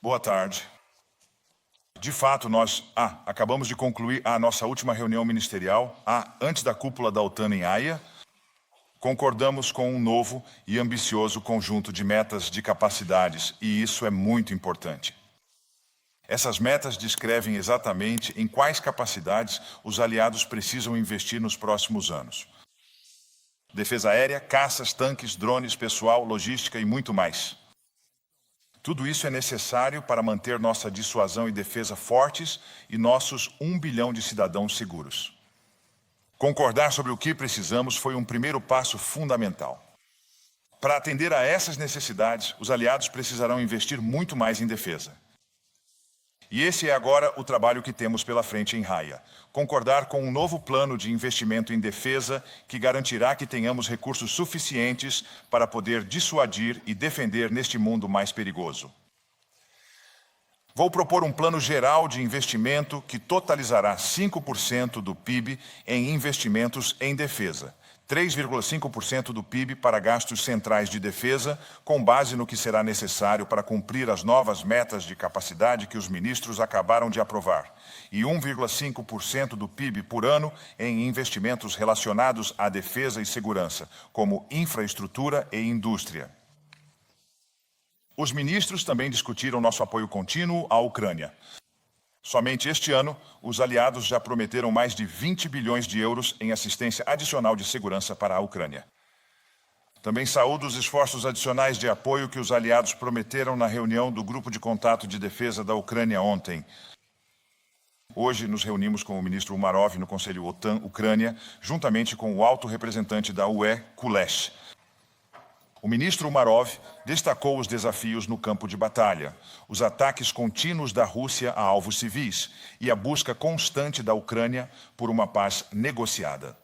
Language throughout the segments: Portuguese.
Boa tarde. De fato, nós acabamos de concluir a nossa última reunião ministerial, antes da cúpula da OTAN em Haia. Concordamos com um novo e ambicioso conjunto de metas de capacidades, e isso é muito importante. Essas metas descrevem exatamente em quais capacidades os aliados precisam investir nos próximos anos. Defesa aérea, caças, tanques, drones, pessoal, logística e muito mais. Tudo isso é necessário para manter nossa dissuasão e defesa fortes e nossos 1 bilhão de cidadãos seguros. Concordar sobre o que precisamos foi um primeiro passo fundamental. Para atender a essas necessidades, os aliados precisarão investir muito mais em defesa. E esse é agora o trabalho que temos pela frente em Haia. Concordar com um novo plano de investimento em defesa que garantirá que tenhamos recursos suficientes para poder dissuadir e defender neste mundo mais perigoso. Vou propor um plano geral de investimento que totalizará 5% do PIB em investimentos em defesa. 3,5% do PIB para gastos centrais de defesa, com base no que será necessário para cumprir as novas metas de capacidade que os ministros acabaram de aprovar, e 1,5% do PIB por ano em investimentos relacionados à defesa e segurança, como infraestrutura e indústria. Os ministros também discutiram nosso apoio contínuo à Ucrânia. Somente este ano, os aliados já prometeram mais de 20 bilhões de euros em assistência adicional de segurança para a Ucrânia. Também saúdo os esforços adicionais de apoio que os aliados prometeram na reunião do Grupo de Contato de Defesa da Ucrânia ontem. Hoje nos reunimos com o ministro Umarov no Conselho OTAN-Ucrânia, juntamente com o alto representante da UE, Kulesh. O ministro Umarov destacou os desafios no campo de batalha, os ataques contínuos da Rússia a alvos civis e a busca constante da Ucrânia por uma paz negociada.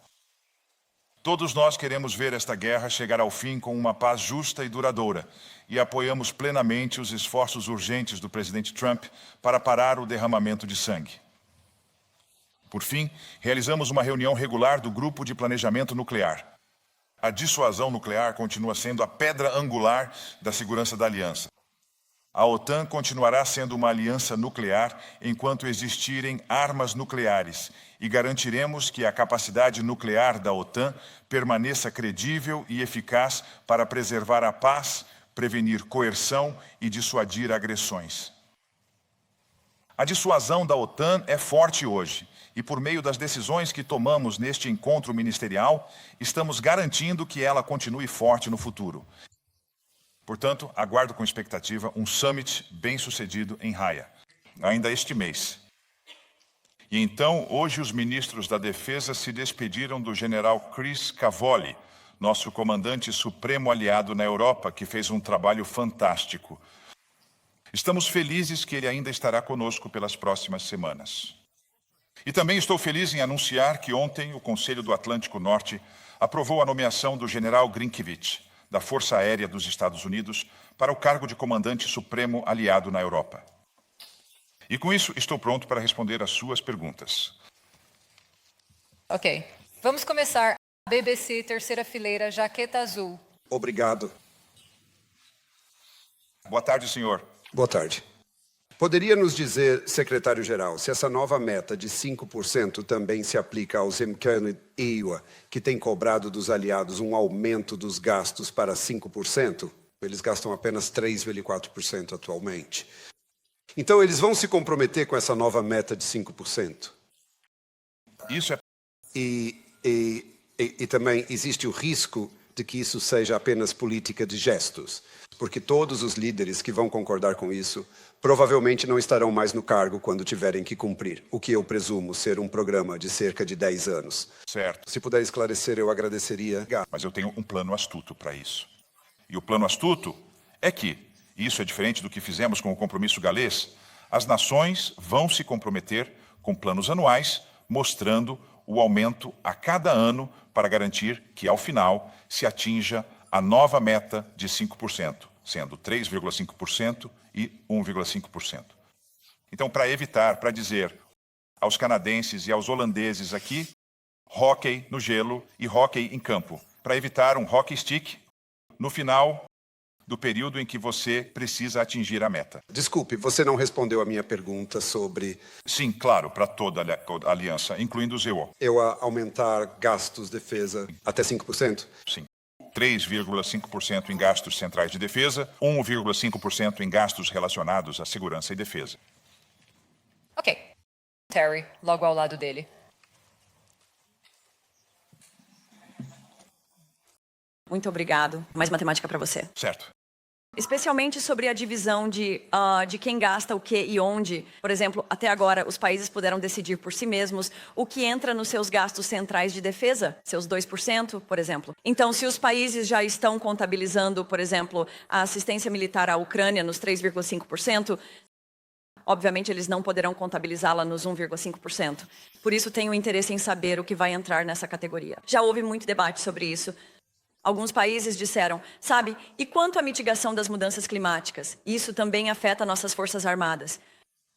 Todos nós queremos ver esta guerra chegar ao fim com uma paz justa e duradoura, e apoiamos plenamente os esforços urgentes do presidente Trump para parar o derramamento de sangue. Por fim, realizamos uma reunião regular do Grupo de Planejamento Nuclear. A dissuasão nuclear continua sendo a pedra angular da segurança da aliança. A OTAN continuará sendo uma aliança nuclear enquanto existirem armas nucleares e garantiremos que a capacidade nuclear da OTAN permaneça credível e eficaz para preservar a paz, prevenir coerção e dissuadir agressões. A dissuasão da OTAN é forte hoje. E por meio das decisões que tomamos neste encontro ministerial, estamos garantindo que ela continue forte no futuro. Portanto, aguardo com expectativa um summit bem-sucedido em Haia, ainda este mês. E então, hoje os ministros da Defesa se despediram do general Chris Cavoli, nosso comandante supremo aliado na Europa, que fez um trabalho fantástico. Estamos felizes que ele ainda estará conosco pelas próximas semanas. E também estou feliz em anunciar que ontem o Conselho do Atlântico Norte aprovou a nomeação do general Grinkiewicz, da Força Aérea dos Estados Unidos, para o cargo de comandante supremo aliado na Europa. E com isso, estou pronto para responder às suas perguntas. Ok. Vamos começar. BBC, terceira fileira, jaqueta azul. Obrigado. Boa tarde, senhor. Boa tarde. Poderia nos dizer, secretário-geral, se essa nova meta de 5% também se aplica aos Zemkano e EUA, que tem cobrado dos aliados um aumento dos gastos para 5%? Eles gastam apenas 3,4% atualmente. Então, eles vão se comprometer com essa nova meta de 5%? Isso é... E também existe o risco de que isso seja apenas política de gestos, porque todos os líderes que vão concordar com isso provavelmente não estarão mais no cargo quando tiverem que cumprir, o que eu presumo ser um programa de cerca de 10 anos. Certo. Se puder esclarecer, eu agradeceria. Mas eu tenho um plano astuto para isso. E o plano astuto é que, e isso é diferente do que fizemos com o compromisso galês, as nações vão se comprometer com planos anuais, mostrando o aumento a cada ano para garantir que, ao final, se atinja a nova meta de 5%, sendo 3,5% e 1,5%. Então, para dizer aos canadenses e aos holandeses aqui, hóquei no gelo e hóquei em campo, para evitar um hockey stick no final do período em que você precisa atingir a meta. Desculpe, você não respondeu a minha pergunta sobre Sim, claro, para toda a aliança, incluindo o ZEO. aumentar gastos de defesa até 5%? Sim. 3,5% em gastos centrais de defesa, 1,5% em gastos relacionados à segurança e defesa. Ok. Terry, logo ao lado dele. Muito obrigado. Mais matemática para você. Certo. Especialmente sobre a divisão de quem gasta o que e onde. Por exemplo, até agora, os países puderam decidir por si mesmos o que entra nos seus gastos centrais de defesa, seus 2%, por exemplo. Então, se os países já estão contabilizando, por exemplo, a assistência militar à Ucrânia nos 3,5%, obviamente eles não poderão contabilizá-la nos 1,5%. Por isso, tenho interesse em saber o que vai entrar nessa categoria. Já houve muito debate sobre isso. Alguns países disseram, sabe, e quanto à mitigação das mudanças climáticas? Isso também afeta nossas forças armadas.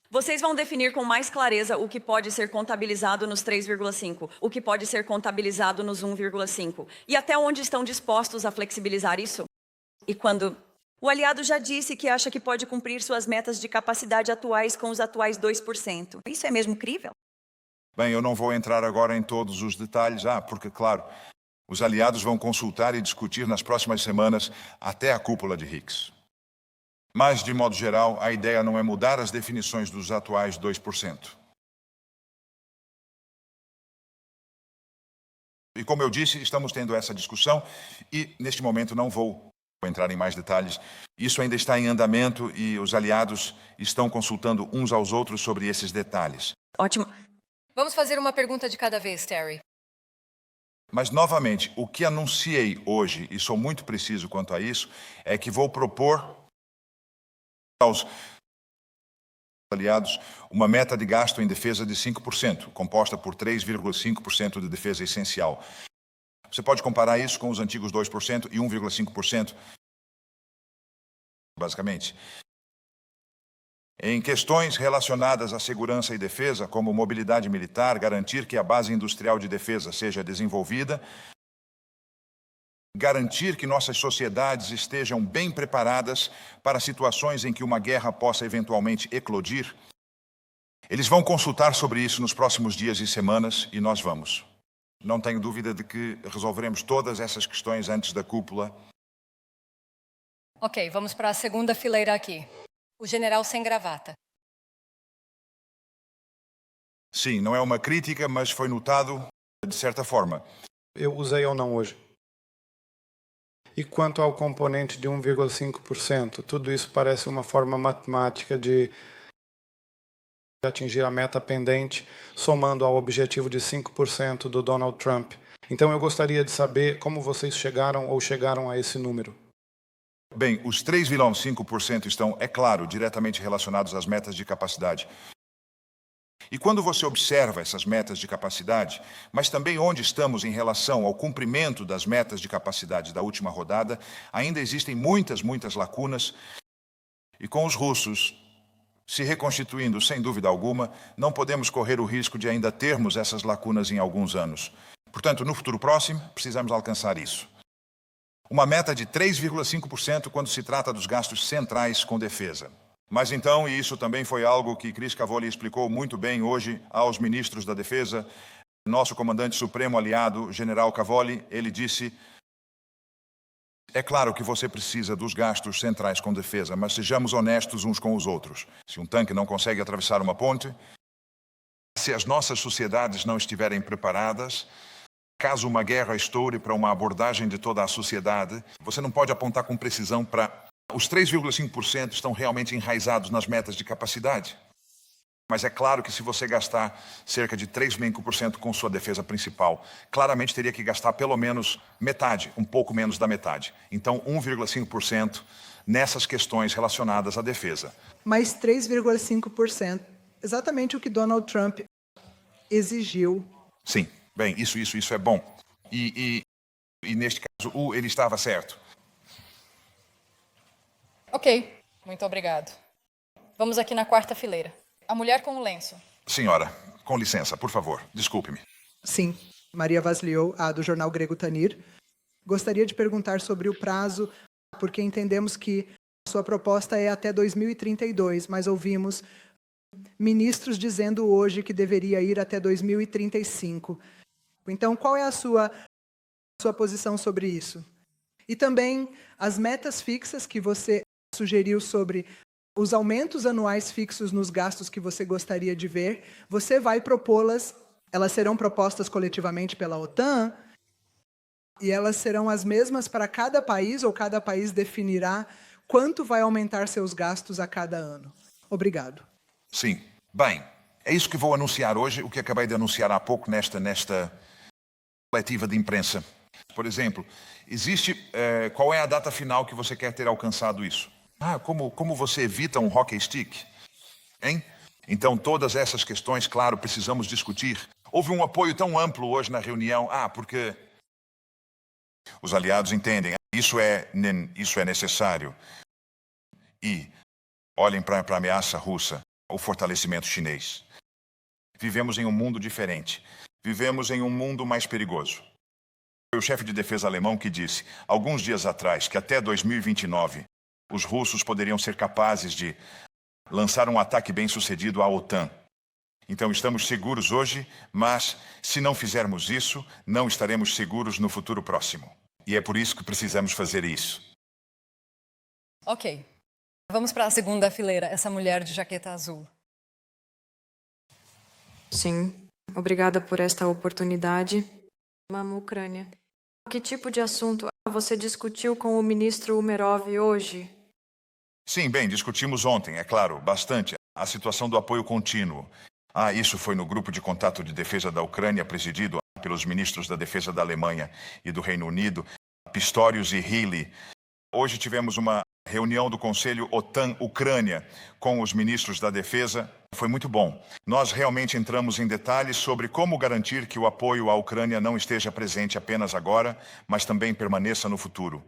Vocês vão definir com mais clareza o que pode ser contabilizado nos 3,5, o que pode ser contabilizado nos 1,5. E até onde estão dispostos a flexibilizar isso? E quando... O aliado já disse que acha que pode cumprir suas metas de capacidade atuais com os atuais 2%. Isso é mesmo crível? Bem, eu não vou entrar agora em todos os detalhes, porque, claro, os aliados vão consultar e discutir nas próximas semanas até a cúpula de Higgs. Mas, de modo geral, a ideia não é mudar as definições dos atuais 2%. E como eu disse, estamos tendo essa discussão e, neste momento, não vou entrar em mais detalhes. Isso ainda está em andamento e os aliados estão consultando uns aos outros sobre esses detalhes. Ótimo. Vamos fazer uma pergunta de cada vez, Terry. Mas, novamente, o que anunciei hoje, e sou muito preciso quanto a isso, é que vou propor aos aliados uma meta de gasto em defesa de 5%, composta por 3,5% de defesa essencial. Você pode comparar isso com os antigos 2% e 1,5%, basicamente. Em questões relacionadas à segurança e defesa, como mobilidade militar, garantir que a base industrial de defesa seja desenvolvida, garantir que nossas sociedades estejam bem preparadas para situações em que uma guerra possa eventualmente eclodir. Eles vão consultar sobre isso nos próximos dias e semanas e nós vamos. Não tenho dúvida de que resolveremos todas essas questões antes da cúpula. Ok, vamos para a segunda fileira aqui. O general sem gravata. Sim, não é uma crítica, mas foi notado de certa forma. Eu usei ou não hoje. E quanto ao componente de 1,5%, tudo isso parece uma forma matemática de atingir a meta pendente, somando ao objetivo de 5% do Donald Trump. Então eu gostaria de saber como vocês chegaram a esse número. Bem, os 3,5% estão, é claro, diretamente relacionados às metas de capacidade. E quando você observa essas metas de capacidade, mas também onde estamos em relação ao cumprimento das metas de capacidade da última rodada, ainda existem muitas lacunas. E com os russos se reconstituindo, sem dúvida alguma, não podemos correr o risco de ainda termos essas lacunas em alguns anos. Portanto, no futuro próximo, precisamos alcançar isso. Uma meta de 3,5% quando se trata dos gastos centrais com defesa. Mas então, e isso também foi algo que Chris Cavoli explicou muito bem hoje aos ministros da Defesa, nosso comandante supremo aliado, General Cavoli, ele disse: é claro que você precisa dos gastos centrais com defesa, mas sejamos honestos uns com os outros. Se um tanque não consegue atravessar uma ponte, se as nossas sociedades não estiverem preparadas, caso uma guerra estoure para uma abordagem de toda a sociedade, você não pode apontar com precisão para... Os 3,5% estão realmente enraizados nas metas de capacidade. Mas é claro que se você gastar cerca de 3,5% com sua defesa principal, claramente teria que gastar pelo menos metade, um pouco menos da metade. Então, 1,5% nessas questões relacionadas à defesa. Mas 3,5%, exatamente o que Donald Trump exigiu. Sim. Bem, isso é bom. E neste caso, ele estava certo. Ok, muito obrigado. Vamos aqui na quarta fileira. A mulher com o lenço. Senhora, com licença, por favor, desculpe-me. Sim, Maria Vasliou, a do jornal grego Tanir. Gostaria de perguntar sobre o prazo porque entendemos que sua proposta é até 2032, mas ouvimos ministros dizendo hoje que deveria ir até 2035. Então, qual é a sua posição sobre isso? E também as metas fixas que você sugeriu sobre os aumentos anuais fixos nos gastos que você gostaria de ver, você vai propô-las, elas serão propostas coletivamente pela OTAN, e elas serão as mesmas para cada país, ou cada país definirá quanto vai aumentar seus gastos a cada ano? Obrigado. Sim. Bem, é isso que vou anunciar hoje, o que acabei de anunciar há pouco nesta coletiva de imprensa. Por exemplo, qual é a data final que você quer ter alcançado isso? Como você evita um hockey stick? Hein? Então, todas essas questões, claro, precisamos discutir. Houve um apoio tão amplo hoje na reunião, porque os aliados entendem, isso é necessário. E olhem para a ameaça russa, o fortalecimento chinês. Vivemos em um mundo diferente. Vivemos em um mundo mais perigoso. Foi o chefe de defesa alemão que disse, alguns dias atrás, que até 2029, os russos poderiam ser capazes de lançar um ataque bem-sucedido à OTAN. Então estamos seguros hoje, mas se não fizermos isso, não estaremos seguros no futuro próximo. E é por isso que precisamos fazer isso. Ok. Vamos para a segunda fileira, essa mulher de jaqueta azul. Sim, obrigada por esta oportunidade. Amo Ucrânia. Que tipo de assunto você discutiu com o ministro Umerov hoje? Sim, bem, discutimos ontem, é claro, bastante, a situação do apoio contínuo. Isso foi no grupo de contato de defesa da Ucrânia, presidido pelos ministros da defesa da Alemanha e do Reino Unido, Pistorius e Healy. Hoje tivemos uma reunião do Conselho OTAN-Ucrânia com os ministros da defesa. Foi muito bom. Nós realmente entramos em detalhes sobre como garantir que o apoio à Ucrânia não esteja presente apenas agora, mas também permaneça no futuro.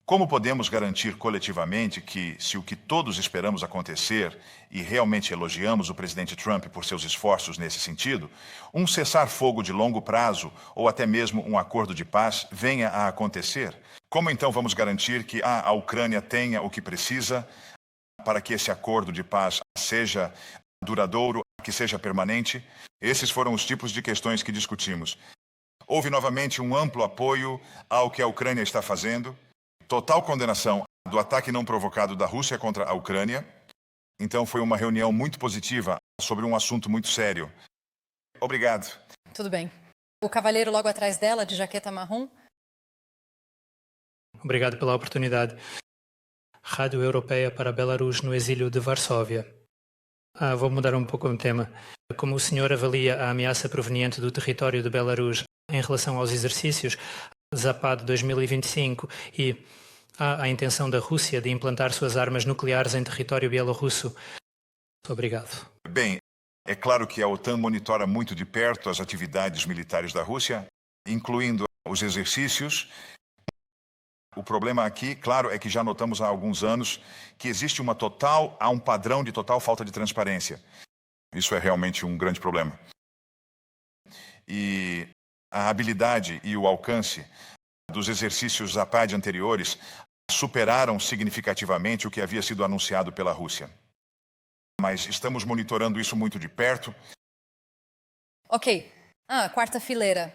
Como podemos garantir coletivamente que, se o que todos esperamos acontecer, e realmente elogiamos o presidente Trump por seus esforços nesse sentido, um cessar-fogo de longo prazo ou até mesmo um acordo de paz venha a acontecer? Como então vamos garantir que a Ucrânia tenha o que precisa para que esse acordo de paz seja duradouro, que seja permanente? Esses foram os tipos de questões que discutimos. Houve novamente um amplo apoio ao que a Ucrânia está fazendo. Total condenação do ataque não provocado da Rússia contra a Ucrânia. Então foi uma reunião muito positiva sobre um assunto muito sério. Obrigado. Tudo bem. O cavalheiro logo atrás dela, de jaqueta marrom. Obrigado pela oportunidade. Rádio Europeia para Belarus no exílio de Varsóvia. Vou mudar um pouco o tema. Como o senhor avalia a ameaça proveniente do território de Belarus em relação aos exercícios Zapad 2025 e a intenção da Rússia de implantar suas armas nucleares em território bielorrusso? Obrigado. Bem, é claro que a OTAN monitora muito de perto as atividades militares da Rússia, incluindo os exercícios. O problema aqui, claro, é que já notamos há alguns anos que existe um padrão de total falta de transparência. Isso é realmente um grande problema. E a habilidade e o alcance dos exercícios Zapad anteriores superaram significativamente o que havia sido anunciado pela Rússia. Mas estamos monitorando isso muito de perto. Ok. Quarta fileira.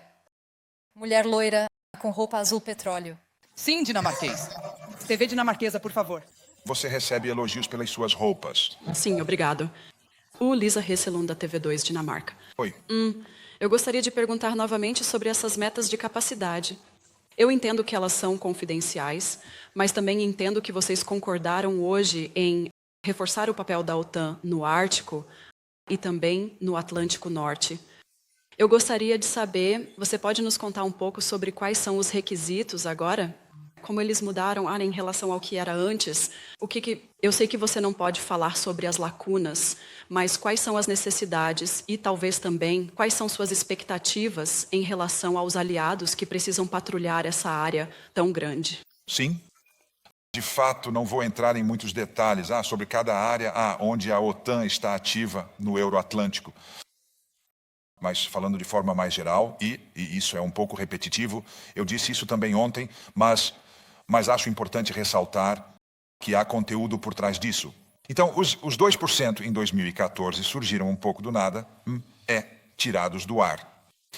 Mulher loira com roupa azul petróleo. Sim, dinamarquês. TV dinamarquesa, por favor. Você recebe elogios pelas suas roupas. Sim, obrigado. O Lisa Hesselund, da TV2 Dinamarca. Oi. Eu gostaria de perguntar novamente sobre essas metas de capacidade. Eu entendo que elas são confidenciais, mas também entendo que vocês concordaram hoje em reforçar o papel da OTAN no Ártico e também no Atlântico Norte. Eu gostaria de saber, você pode nos contar um pouco sobre quais são os requisitos agora? Como eles mudaram em relação ao que era antes? Eu sei que você não pode falar sobre as lacunas, mas quais são as necessidades e talvez também quais são suas expectativas em relação aos aliados que precisam patrulhar essa área tão grande? Sim. De fato, não vou entrar em muitos detalhes sobre cada área onde a OTAN está ativa no Euroatlântico. Mas falando de forma mais geral, e isso é um pouco repetitivo, eu disse isso também ontem, mas mas acho importante ressaltar que há conteúdo por trás disso. Então, os 2% em 2014 surgiram um pouco do nada, tirados do ar.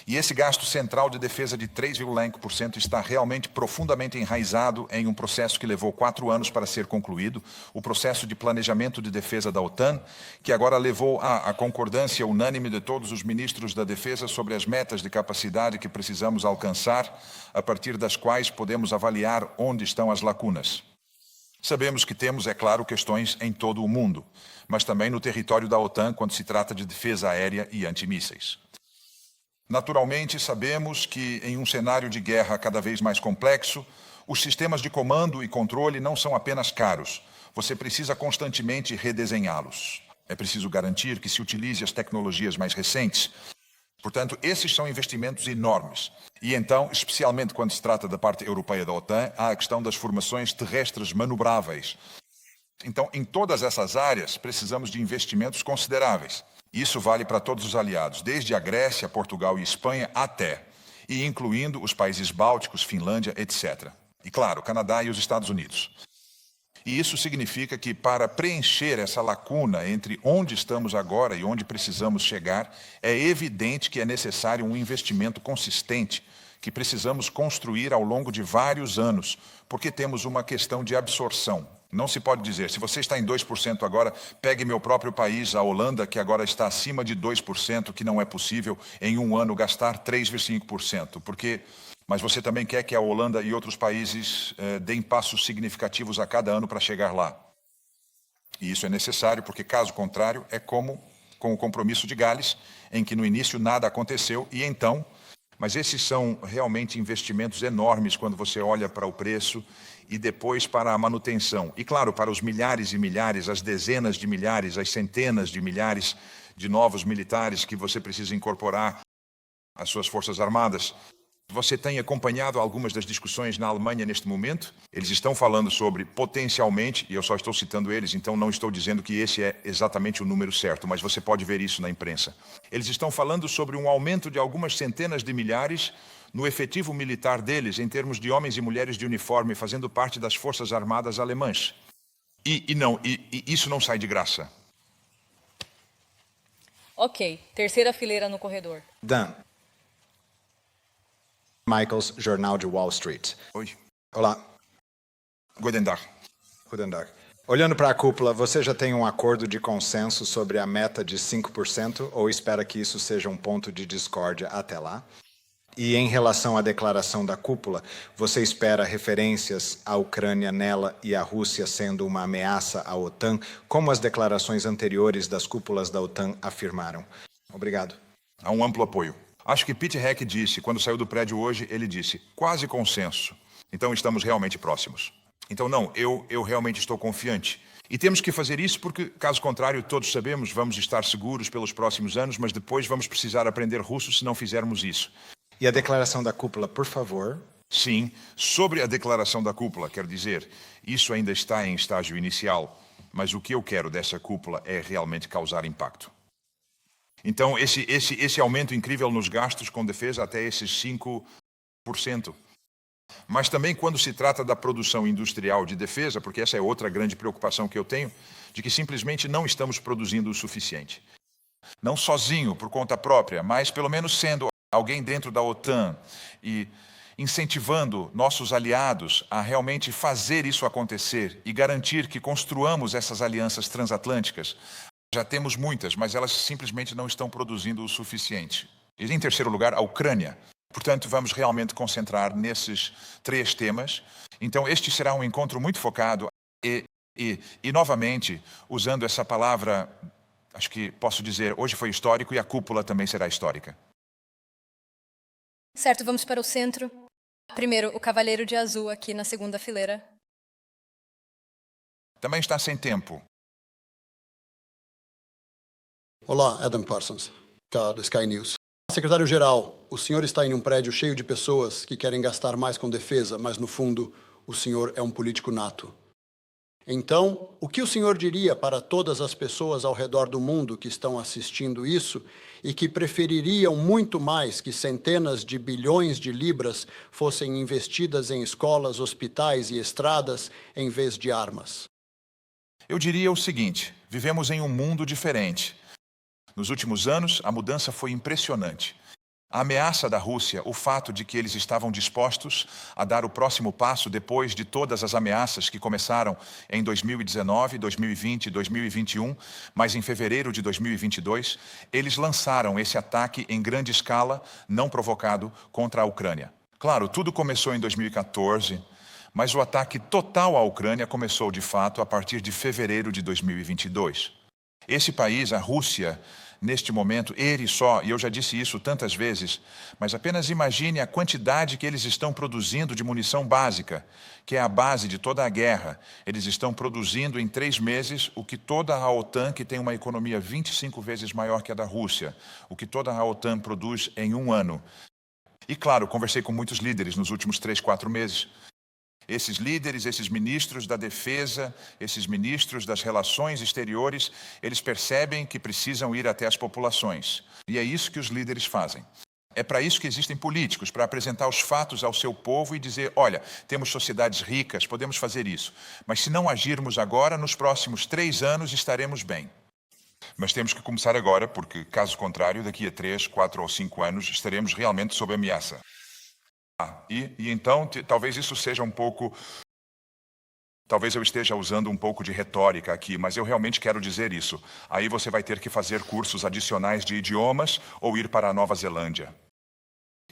E esse gasto central de defesa de 3,5% está realmente profundamente enraizado em um processo que levou 4 anos para ser concluído, o processo de planejamento de defesa da OTAN, que agora levou à concordância unânime de todos os ministros da defesa sobre as metas de capacidade que precisamos alcançar, a partir das quais podemos avaliar onde estão as lacunas. Sabemos que temos, é claro, questões em todo o mundo, mas também no território da OTAN quando se trata de defesa aérea e antimísseis. Naturalmente, sabemos que em um cenário de guerra cada vez mais complexo, os sistemas de comando e controle não são apenas caros. Você precisa constantemente redesenhá-los. É preciso garantir que se utilize as tecnologias mais recentes. Portanto, esses são investimentos enormes. E então, especialmente quando se trata da parte europeia da OTAN, há a questão das formações terrestres manobráveis. Então, em todas essas áreas, precisamos de investimentos consideráveis. Isso vale para todos os aliados, desde a Grécia, Portugal e Espanha até, e incluindo os países bálticos, Finlândia, etc. E, claro, Canadá e os Estados Unidos. E isso significa que, para preencher essa lacuna entre onde estamos agora e onde precisamos chegar, é evidente que é necessário um investimento consistente, que precisamos construir ao longo de vários anos, porque temos uma questão de absorção. Não se pode dizer, se você está em 2% agora, pegue meu próprio país, a Holanda, que agora está acima de 2%, que não é possível em um ano gastar 3,5%. Mas você também quer que a Holanda e outros países deem passos significativos a cada ano para chegar lá. E isso é necessário, porque caso contrário, é como com o compromisso de Gales, em que no início nada aconteceu e então... Mas esses são realmente investimentos enormes quando você olha para o preço e depois para a manutenção. E claro, para os milhares e milhares, as dezenas de milhares, as centenas de milhares de novos militares que você precisa incorporar às suas forças armadas. Você tem acompanhado algumas das discussões na Alemanha neste momento? Eles estão falando sobre potencialmente, e eu só estou citando eles, então não estou dizendo que esse é exatamente o número certo, mas você pode ver isso na imprensa. Eles estão falando sobre um aumento de algumas centenas de milhares no efetivo militar deles, em termos de homens e mulheres de uniforme, fazendo parte das forças armadas alemãs. E isso não sai de graça. Ok, terceira fileira no corredor. Dan. Michaels, Jornal de Wall Street. Oi. Olá. Guten Tag. Guten Tag. Olhando para a cúpula, você já tem um acordo de consenso sobre a meta de 5% ou espera que isso seja um ponto de discórdia até lá? E em relação à declaração da cúpula, você espera referências à Ucrânia nela e à Rússia sendo uma ameaça à OTAN, como as declarações anteriores das cúpulas da OTAN afirmaram? Obrigado. Há um amplo apoio. Acho que Pete Heck disse, quando saiu do prédio hoje, ele disse, quase consenso. Então estamos realmente próximos. Então não, eu realmente estou confiante. E temos que fazer isso porque, caso contrário, todos sabemos, vamos estar seguros pelos próximos anos, mas depois vamos precisar aprender russo se não fizermos isso. E a declaração da cúpula, por favor? Sim, sobre a declaração da cúpula, quero dizer, isso ainda está em estágio inicial, mas o que eu quero dessa cúpula é realmente causar impacto. Então, esse aumento incrível nos gastos com defesa até esses 5%. Mas também quando se trata da produção industrial de defesa, porque essa é outra grande preocupação que eu tenho, de que simplesmente não estamos produzindo o suficiente. Não sozinho, por conta própria, mas pelo menos sendo alguém dentro da OTAN e incentivando nossos aliados a realmente fazer isso acontecer e garantir que construamos essas alianças transatlânticas. Já temos muitas, mas elas simplesmente não estão produzindo o suficiente. E, em terceiro lugar, a Ucrânia. Portanto, vamos realmente concentrar nesses 3 temas. Então, este será um encontro muito focado e novamente, usando essa palavra, acho que posso dizer, hoje foi histórico e a cúpula também será histórica. Certo, vamos para o centro. Primeiro, o cavaleiro de azul aqui na segunda fileira. Também está sem tempo. Olá, Adam Parsons, da Sky News. Secretário-Geral, o senhor está em um prédio cheio de pessoas que querem gastar mais com defesa, mas no fundo, o senhor é um político nato. Então, o que o senhor diria para todas as pessoas ao redor do mundo que estão assistindo isso e que prefeririam muito mais que centenas de bilhões de libras fossem investidas em escolas, hospitais e estradas em vez de armas? Eu diria o seguinte: vivemos em um mundo diferente. Nos últimos anos, a mudança foi impressionante. A ameaça da Rússia, o fato de que eles estavam dispostos a dar o próximo passo depois de todas as ameaças que começaram em 2019, 2020 e 2021, mas em fevereiro de 2022, eles lançaram esse ataque em grande escala, não provocado, contra a Ucrânia. Claro, tudo começou em 2014, mas o ataque total à Ucrânia começou de fato a partir de fevereiro de 2022. Esse país, a Rússia, neste momento, ele só, e eu já disse isso tantas vezes, mas apenas imagine a quantidade que eles estão produzindo de munição básica, que é a base de toda a guerra. Eles estão produzindo em 3 meses o que toda a OTAN, que tem uma economia 25 vezes maior que a da Rússia, o que toda a OTAN produz em 1 ano. E claro, conversei com muitos líderes nos últimos 3, 4 meses. Esses líderes, esses ministros da defesa, esses ministros das relações exteriores, eles percebem que precisam ir até as populações. E é isso que os líderes fazem. É para isso que existem políticos, para apresentar os fatos ao seu povo e dizer, olha, temos sociedades ricas, podemos fazer isso. Mas se não agirmos agora, nos próximos 3 anos estaremos bem. Mas temos que começar agora, porque, caso contrário, daqui a 3, 4 ou 5 anos, estaremos realmente sob ameaça. E então, talvez isso seja um pouco... Talvez eu esteja usando um pouco de retórica aqui, mas eu realmente quero dizer isso. Aí você vai ter que fazer cursos adicionais de idiomas ou ir para a Nova Zelândia.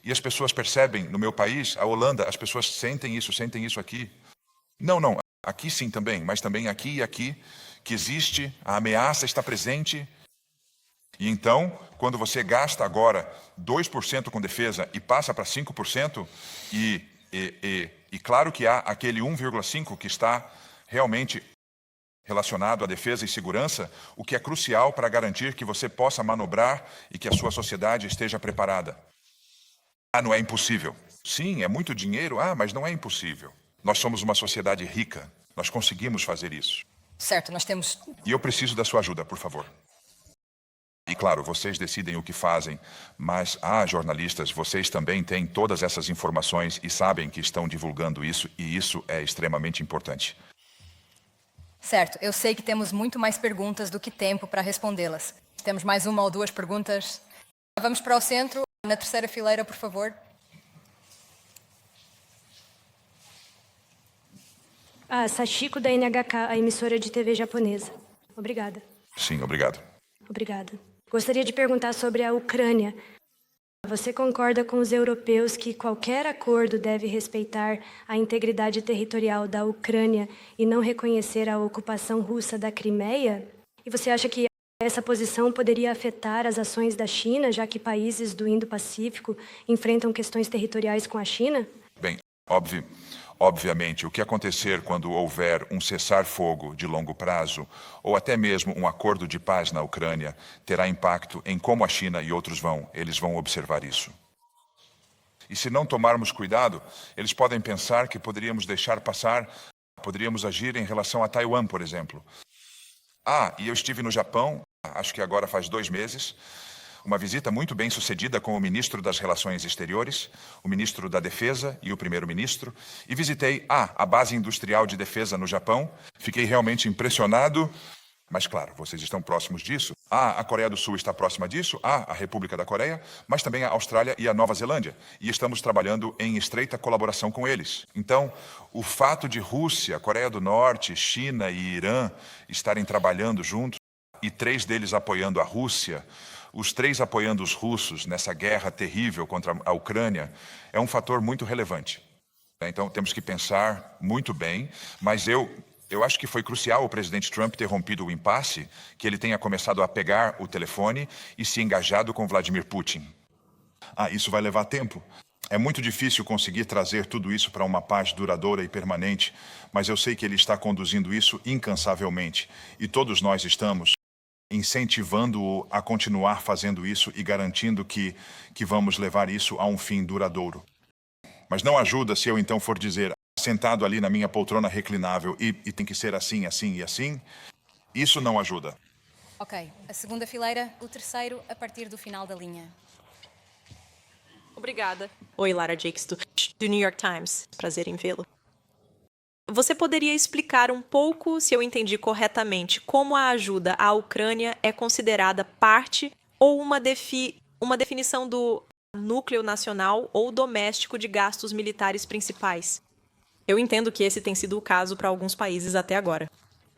E as pessoas percebem, no meu país, a Holanda, as pessoas sentem isso aqui. Não, aqui sim também, mas também aqui e aqui, que existe, a ameaça está presente. E então, quando você gasta agora 2% com defesa e passa para 5%, e claro que há aquele 1,5% que está realmente relacionado à defesa e segurança, o que é crucial para garantir que você possa manobrar e que a sua sociedade esteja preparada. Não é impossível. Sim, é muito dinheiro, mas não é impossível. Nós somos uma sociedade rica, nós conseguimos fazer isso. Certo, nós temos... E eu preciso da sua ajuda, por favor. E claro, vocês decidem o que fazem, mas, jornalistas, vocês também têm todas essas informações e sabem que estão divulgando isso, e isso é extremamente importante. Certo, eu sei que temos muito mais perguntas do que tempo para respondê-las. Temos mais 1 ou 2 perguntas. Vamos para o centro, na 3ª fileira, por favor. Sachiko, da NHK, a emissora de TV japonesa. Obrigada. Sim, obrigado. Obrigada. Gostaria de perguntar sobre a Ucrânia. Você concorda com os europeus que qualquer acordo deve respeitar a integridade territorial da Ucrânia e não reconhecer a ocupação russa da Crimeia? E você acha que essa posição poderia afetar as ações da China, já que países do Indo-Pacífico enfrentam questões territoriais com a China? Bem, obviamente, o que acontecer quando houver um cessar-fogo de longo prazo, ou até mesmo um acordo de paz na Ucrânia, terá impacto em como a China e outros eles vão observar isso. E se não tomarmos cuidado, eles podem pensar que poderíamos deixar passar, poderíamos agir em relação a Taiwan, por exemplo. E eu estive no Japão, acho que agora faz 2 meses, uma visita muito bem sucedida com o ministro das Relações Exteriores, o ministro da Defesa e o primeiro-ministro, e visitei a base industrial de defesa no Japão. Fiquei realmente impressionado, mas claro, vocês estão próximos disso. A Coreia do Sul está próxima disso, a República da Coreia, mas também a Austrália e a Nova Zelândia, e estamos trabalhando em estreita colaboração com eles. Então, o fato de Rússia, Coreia do Norte, China e Irã estarem trabalhando juntos, e 3 deles apoiando a Rússia, os 3 apoiando os russos nessa guerra terrível contra a Ucrânia, é um fator muito relevante. Então, temos que pensar muito bem, mas eu acho que foi crucial o presidente Trump ter rompido o impasse, que ele tenha começado a pegar o telefone e se engajado com Vladimir Putin. Isso vai levar tempo. É muito difícil conseguir trazer tudo isso para uma paz duradoura e permanente, mas eu sei que ele está conduzindo isso incansavelmente, e todos nós estamos incentivando-o a continuar fazendo isso e garantindo que vamos levar isso a um fim duradouro. Mas não ajuda se eu então for dizer, sentado ali na minha poltrona reclinável e tem que ser assim, assim e assim, isso não ajuda. Ok, a segunda fileira, o terceiro a partir do final da linha. Obrigada. Oi, Lara Jakes, do New York Times. Prazer em vê-lo. Você poderia explicar um pouco, se eu entendi corretamente, como a ajuda à Ucrânia é considerada parte ou uma definição do núcleo nacional ou doméstico de gastos militares principais? Eu entendo que esse tem sido o caso para alguns países até agora.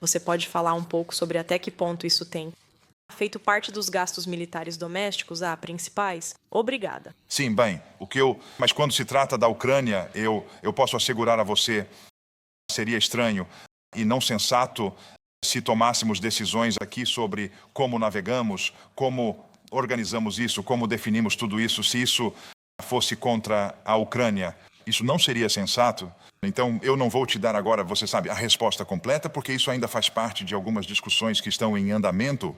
Você pode falar um pouco sobre até que ponto isso tem feito parte dos gastos militares domésticos principais? Obrigada. Sim, bem, mas quando se trata da Ucrânia, eu posso assegurar a você, seria estranho e não sensato se tomássemos decisões aqui sobre como navegamos, como organizamos isso, como definimos tudo isso, se isso fosse contra a Ucrânia. Isso não seria sensato. Então, eu não vou te dar agora, você sabe, a resposta completa, porque isso ainda faz parte de algumas discussões que estão em andamento.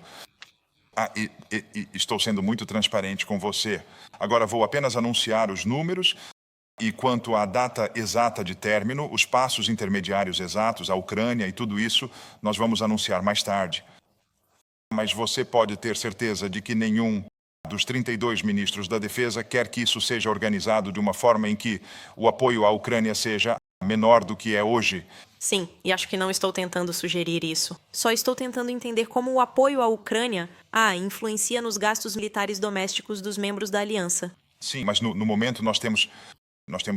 Estou sendo muito transparente com você. Agora, vou apenas anunciar os números e quanto à data exata de término, os passos intermediários exatos, a Ucrânia e tudo isso, nós vamos anunciar mais tarde. Mas você pode ter certeza de que nenhum dos 32 ministros da Defesa quer que isso seja organizado de uma forma em que o apoio à Ucrânia seja menor do que é hoje. Sim, e acho que não estou tentando sugerir isso. Só estou tentando entender como o apoio à Ucrânia influencia nos gastos militares domésticos dos membros da aliança. Sim, mas no momento nós temos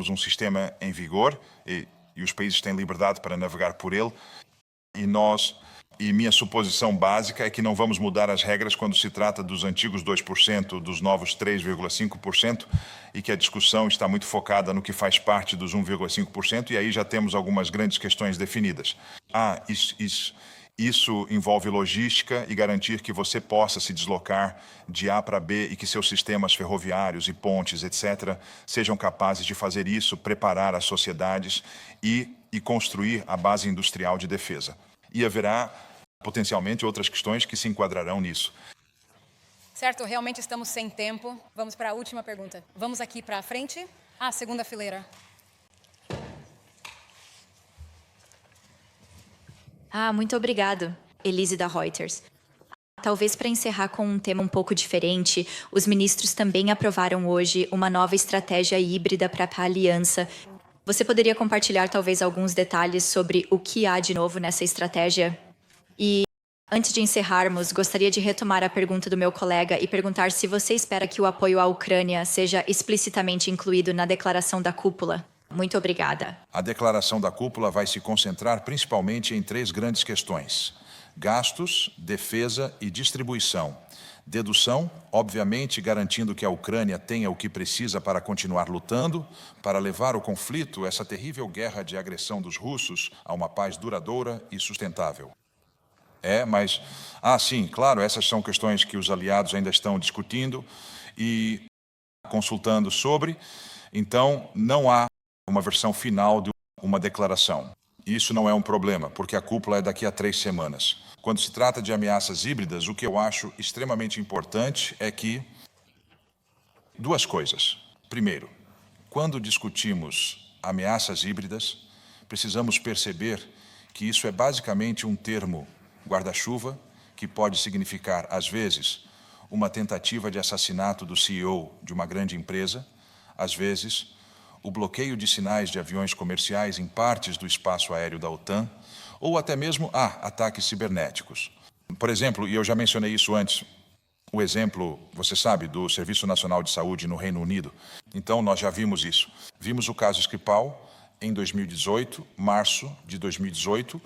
um sistema em vigor e os países têm liberdade para navegar por ele e minha suposição básica é que não vamos mudar as regras quando se trata dos antigos 2%, dos novos 3,5%, e que a discussão está muito focada no que faz parte dos 1,5%, e aí já temos algumas grandes questões definidas. Isso envolve logística e garantir que você possa se deslocar de A para B e que seus sistemas ferroviários e pontes, etc., sejam capazes de fazer isso, preparar as sociedades e construir a base industrial de defesa. E haverá potencialmente outras questões que se enquadrarão nisso. Certo, realmente estamos sem tempo. Vamos para a última pergunta. Vamos aqui para a frente. Segunda fileira. Muito obrigado, Elise da Reuters. Talvez para encerrar com um tema um pouco diferente, os ministros também aprovaram hoje uma nova estratégia híbrida para a aliança. Você poderia compartilhar talvez alguns detalhes sobre o que há de novo nessa estratégia? E antes de encerrarmos, gostaria de retomar a pergunta do meu colega e perguntar se você espera que o apoio à Ucrânia seja explicitamente incluído na declaração da cúpula. Muito obrigada. A declaração da cúpula vai se concentrar principalmente em 3 grandes questões: gastos, defesa e distribuição. Dedução, obviamente, garantindo que a Ucrânia tenha o que precisa para continuar lutando, para levar o conflito, essa terrível guerra de agressão dos russos, a uma paz duradoura e sustentável. Sim, claro, essas são questões que os aliados ainda estão discutindo e consultando sobre. Então, não há uma versão final de uma declaração. Isso não é um problema, porque a cúpula é daqui a 3 semanas. Quando se trata de ameaças híbridas, o que eu acho extremamente importante é que 2 coisas. Primeiro, quando discutimos ameaças híbridas, precisamos perceber que isso é basicamente um termo guarda-chuva que pode significar, às vezes, uma tentativa de assassinato do CEO de uma grande empresa, às vezes, o bloqueio de sinais de aviões comerciais em partes do espaço aéreo da OTAN, ou até mesmo ataques cibernéticos. Por exemplo, e eu já mencionei isso antes, o exemplo, você sabe, do Serviço Nacional de Saúde no Reino Unido. Então, nós já vimos isso. Vimos o caso Skripal em 2018, março de 2018,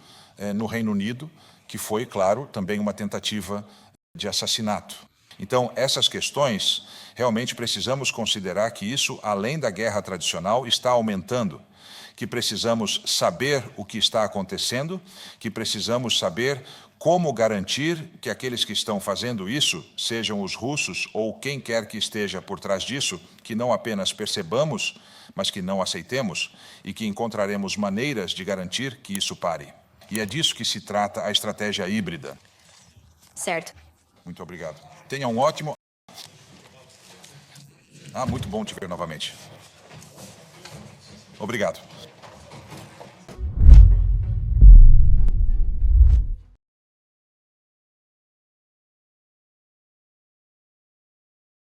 no Reino Unido, que foi, claro, também uma tentativa de assassinato. Então, essas questões, realmente precisamos considerar que isso, além da guerra tradicional, está aumentando, que precisamos saber o que está acontecendo, que precisamos saber como garantir que aqueles que estão fazendo isso, sejam os russos ou quem quer que esteja por trás disso, que não apenas percebamos, mas que não aceitemos e que encontraremos maneiras de garantir que isso pare. E é disso que se trata a estratégia híbrida. Certo. Muito obrigado. Tenha um ótimo... muito bom te ver novamente. Obrigado.